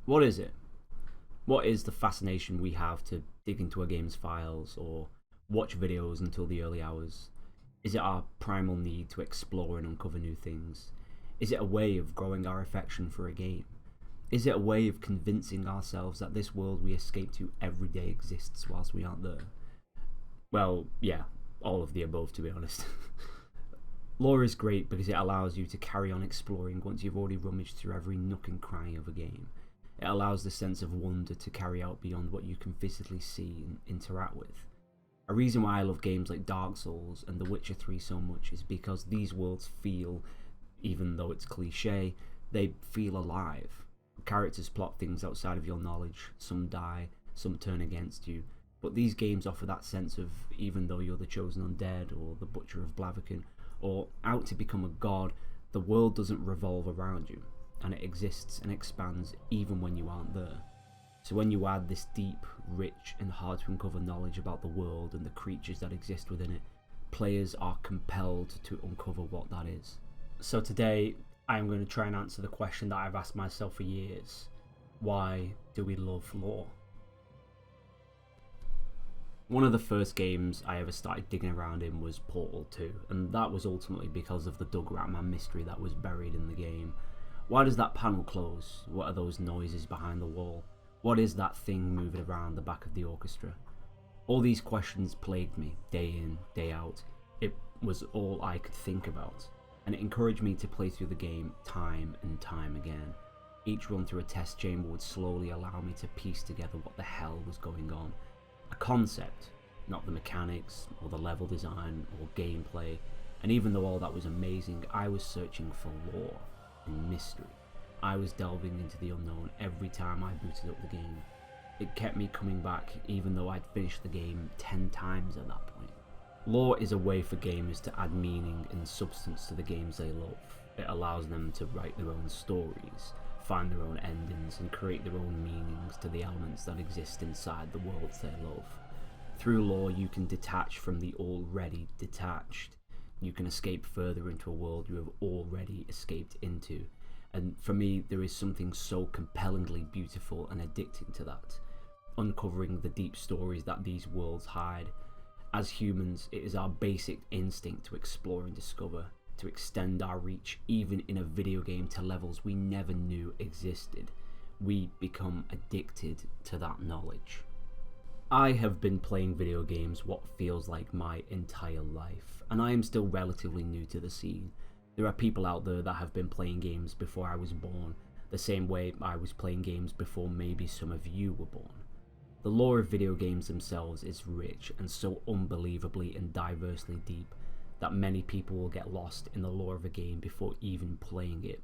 What is it? What is the fascination we have to dig into a game's files or watch videos until the early hours? Is it our primal need to explore and uncover new things? Is it a way of growing our affection for a game? Is it a way of convincing ourselves that this world we escape to every day exists whilst we aren't there? Well, yeah, all of the above, to be honest. Lore is great because it allows you to carry on exploring once you've already rummaged through every nook and cranny of a game. It allows the sense of wonder to carry out beyond what you can physically see and interact with. A reason why I love games like Dark Souls and The Witcher 3 so much is because these worlds feel, even though it's cliche, they feel alive. Characters plot things outside of your knowledge, some die, some turn against you, but these games offer that sense of, even though you're the chosen undead or the butcher of Blaviken, or out to become a god, the world doesn't revolve around you, and it exists and expands even when you aren't there. So when you add this deep, rich and hard to uncover knowledge about the world and the creatures that exist within it, players are compelled to uncover what that is. So today I am going to try and answer the question that I've asked myself for years. Why do we love lore? One of the first games I ever started digging around in was Portal 2, and that was ultimately because of the Doug Ratman mystery that was buried in the game. Why does that panel close? What are those noises behind the wall? What is that thing moving around the back of the orchestra? All these questions plagued me, day in, day out. It was all I could think about, and it encouraged me to play through the game time and time again. Each run through a test chamber would slowly allow me to piece together what the hell was going on. A concept, not the mechanics, or the level design, or gameplay, and even though all that was amazing, I was searching for lore and mystery. I was delving into the unknown every time I booted up the game. It kept me coming back even though I'd finished the game 10 times at that point. Lore is a way for gamers to add meaning and substance to the games they love. It allows them to write their own stories, find their own endings, and create their own meanings to the elements that exist inside the worlds they love. Through lore, you can detach from the already detached. You can escape further into a world you have already escaped into. And for me, there is something so compellingly beautiful and addicting to that. Uncovering the deep stories that these worlds hide. As humans, it is our basic instinct to explore and discover, to extend our reach even in a video game to levels we never knew existed. We become addicted to that knowledge. I have been playing video games what feels like my entire life, and I am still relatively new to the scene. There are people out there that have been playing games before I was born, the same way I was playing games before maybe some of you were born. The lore of video games themselves is rich and so unbelievably and diversely deep that many people will get lost in the lore of a game before even playing it.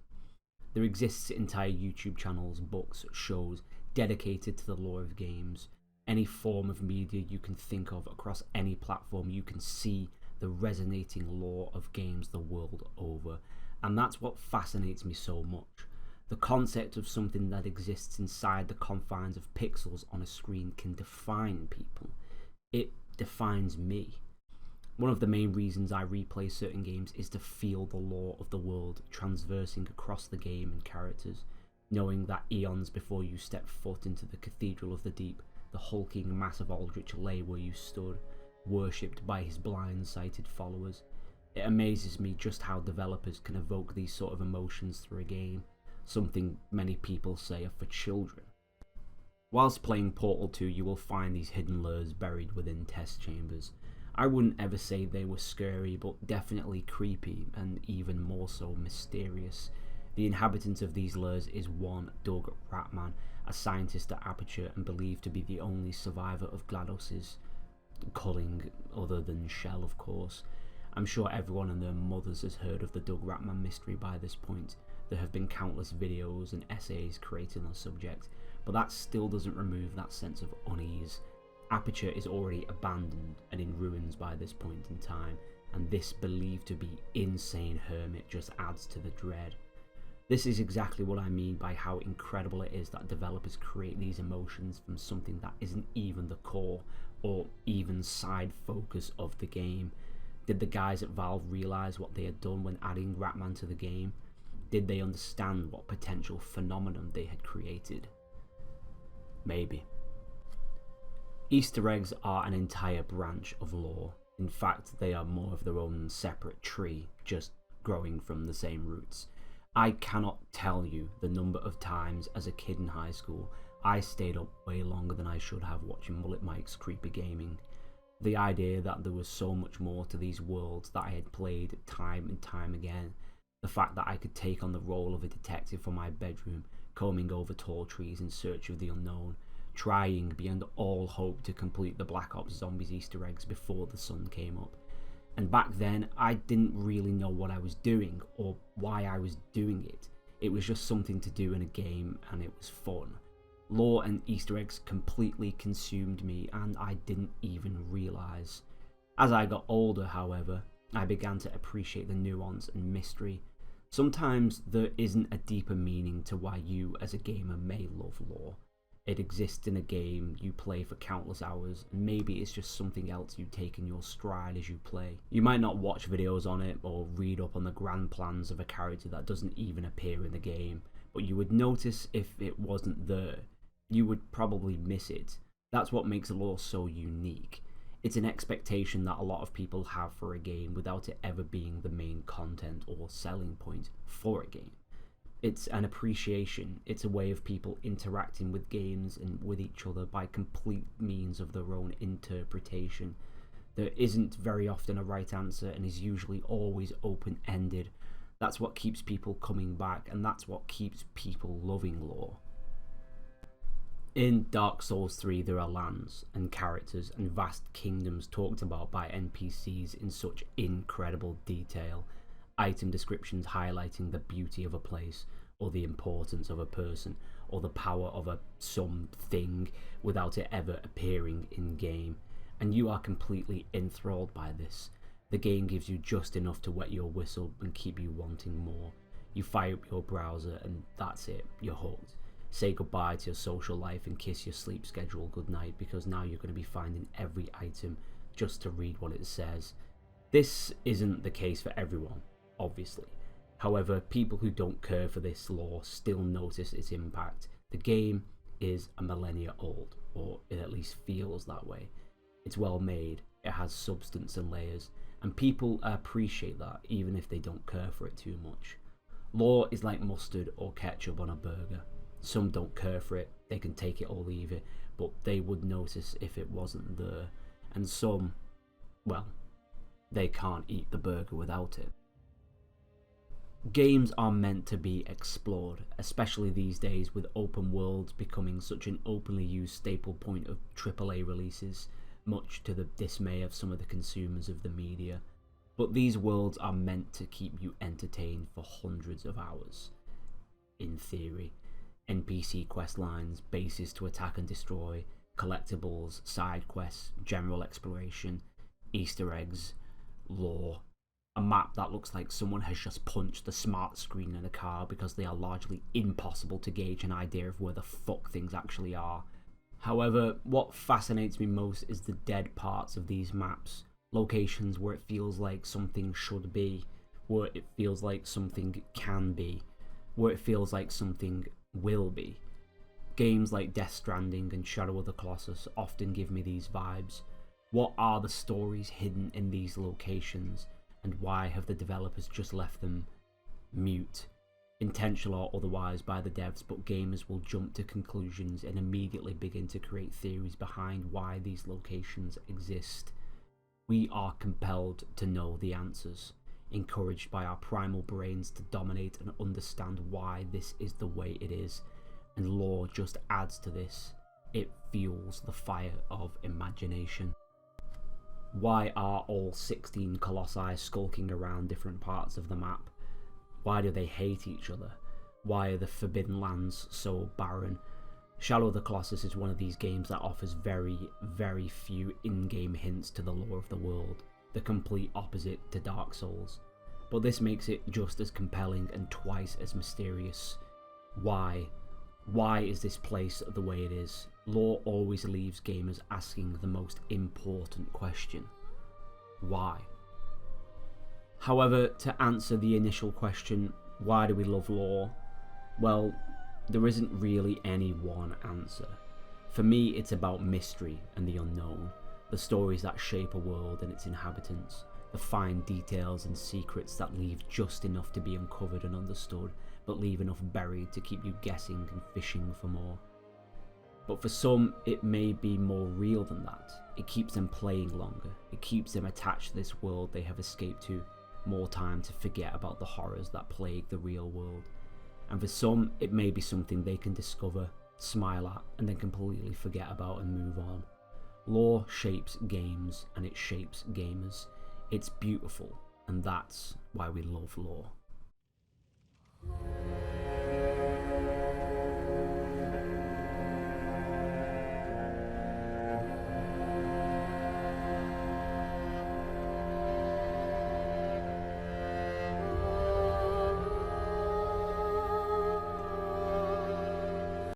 There exists entire YouTube channels, books, shows dedicated to the lore of games. Any form of media you can think of across any platform, you can see the resonating lore of games the world over, and that's what fascinates me so much. The concept of something that exists inside the confines of pixels on a screen can define people. It defines me. One of the main reasons I replay certain games is to feel the lore of the world transversing across the game and characters, knowing that eons before you stepped foot into the Cathedral of the Deep, the hulking mass of Aldrich lay where you stood, worshipped by his blind-sighted followers. It amazes me just how developers can evoke these sort of emotions through a game, something many people say are for children. Whilst playing Portal 2, you will find these hidden lures buried within test chambers. I wouldn't ever say they were scary, but definitely creepy, and even more so mysterious. The inhabitant of these lures is one Doug Ratman, a scientist at Aperture and believed to be the only survivor of GLaDOS's culling, other than Shell of course. I'm sure everyone and their mothers has heard of the Doug Ratman mystery by this point. There have been countless videos and essays created on the subject, but that still doesn't remove that sense of unease. Aperture is already abandoned and in ruins by this point in time, and this believed to be insane hermit just adds to the dread. This is exactly what I mean by how incredible it is that developers create these emotions from something that isn't even the core or even side focus of the game. Did the guys at Valve realise what they had done when adding Ratman to the game? Did they understand what potential phenomenon they had created? Maybe. Easter eggs are an entire branch of lore. In fact, they are more of their own separate tree, just growing from the same roots. I cannot tell you the number of times as a kid in high school I stayed up way longer than I should have watching Mullet Mike's Creepy Gaming. The idea that there was so much more to these worlds that I had played time and time again, the fact that I could take on the role of a detective from my bedroom, combing over tall trees in search of the unknown, trying beyond all hope to complete the Black Ops Zombies Easter eggs before the sun came up. And back then, I didn't really know what I was doing or why I was doing it. It was just something to do in a game and it was fun. Lore and Easter eggs completely consumed me and I didn't even realise. As I got older, however, I began to appreciate the nuance and mystery. Sometimes there isn't a deeper meaning to why you as a gamer may love lore. It exists in a game you play for countless hours, and maybe it's just something else you take in your stride as you play. You might not watch videos on it or read up on the grand plans of a character that doesn't even appear in the game, but you would notice if it wasn't there. You would probably miss it. That's what makes lore so unique. It's an expectation that a lot of people have for a game without it ever being the main content or selling point for a game. It's an appreciation. It's a way of people interacting with games and with each other by complete means of their own interpretation. There isn't very often a right answer and is usually always open-ended. That's what keeps people coming back, and that's what keeps people loving lore. In Dark Souls 3 there are lands and characters and vast kingdoms talked about by NPCs in such incredible detail. Item descriptions highlighting the beauty of a place, or the importance of a person, or the power of a something without it ever appearing in game. And you are completely enthralled by this. The game gives you just enough to wet your whistle and keep you wanting more. You fire up your browser and that's it, you're hooked. Say goodbye to your social life and kiss your sleep schedule goodnight, because now you're going to be finding every item just to read what it says. This isn't the case for everyone, obviously. However, people who don't care for this lore still notice its impact. The game is a millennia old, or it at least feels that way. It's well made, it has substance and layers, and people appreciate that even if they don't care for it too much. Lore is like mustard or ketchup on a burger. Some don't care for it, they can take it or leave it, but they would notice if it wasn't there. And some, well, they can't eat the burger without it. Games are meant to be explored, especially these days with open worlds becoming such an openly used staple point of AAA releases, much to the dismay of some of the consumers of the media. But these worlds are meant to keep you entertained for hundreds of hours. In theory. NPC quest lines, bases to attack and destroy, collectibles, side quests, general exploration, Easter eggs, lore, a map that looks like someone has just punched the smart screen in a car because they are largely impossible to gauge an idea of where the fuck things actually are. However, what fascinates me most is the dead parts of these maps, locations where it feels like something should be, where it feels like something can be, where it feels like something will be. Games like Death Stranding and Shadow of the Colossus often give me these vibes. What are the stories hidden in these locations, and why have the developers just left them mute? Intentional or otherwise by the devs, but gamers will jump to conclusions and immediately begin to create theories behind why these locations exist. We are compelled to know the answers, encouraged by our primal brains to dominate and understand why this is the way it is, and lore just adds to this. It fuels the fire of imagination. Why are all 16 colossi skulking around different parts of the map? Why do they hate each other? Why are the Forbidden Lands so barren? Shadow of the Colossus is one of these games that offers very, very few in-game hints to the lore of the world, the complete opposite to Dark Souls. But this makes it just as compelling and twice as mysterious. Why? Why is this place the way it is? Lore always leaves gamers asking the most important question. Why? However, to answer the initial question, why do we love lore? Well, there isn't really any one answer. For me, it's about mystery and the unknown, the stories that shape a world and its inhabitants, the fine details and secrets that leave just enough to be uncovered and understood, but leave enough buried to keep you guessing and fishing for more. But for some, it may be more real than that. It keeps them playing longer. It keeps them attached to this world they have escaped to, more time to forget about the horrors that plague the real world. And for some, it may be something they can discover, smile at, and then completely forget about and move on. Lore shapes games, and it shapes gamers. It's beautiful, and that's why we love lore.